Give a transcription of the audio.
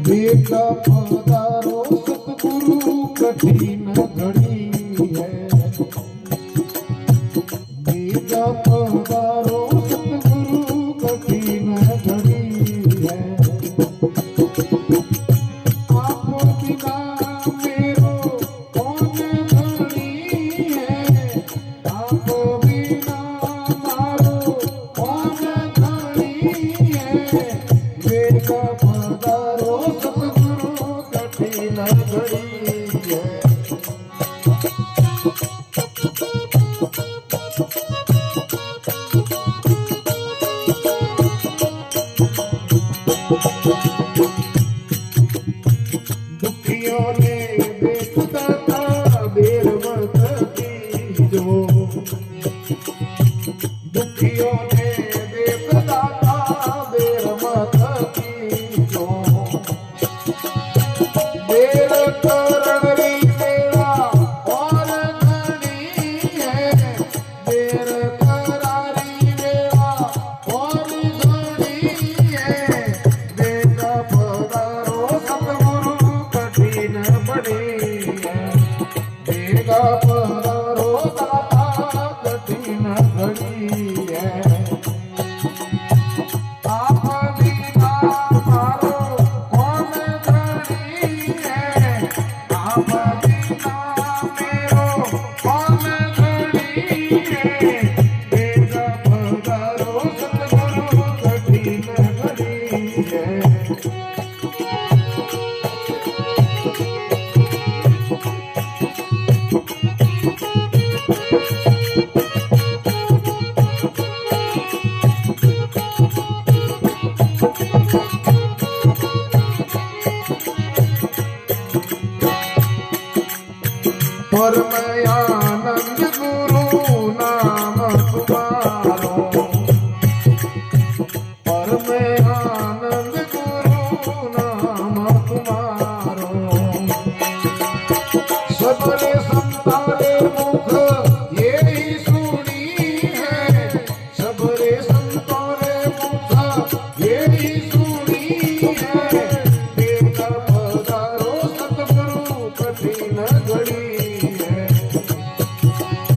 बेटा पधारो सतगुरु कठिन घड़ी है। बेटा पधारो सतगुरु कठिन घड़ी है। आप बिना मेरो कौन धनी है। आप बिना मारो कौन धनी है। बेटा पधारो सतगुरु कठिन घड़ी है। दुखियों ने देखता था देर मत कीजो। दुखियों ने देखता था देर मत कीजो। देर करनी मेरा और घड़ी है। देर करारी मेरा और घड़ी है। बेटा पधारो सतगुरु कठिन बड़ी है। बेटा पधारो दाता कठिन घड़ी है। आप बिना मारो कौन धनी है। आप बिना मेरो कौन धनी है। बेटा पधारो सतगुरु कठिन घड़ी है।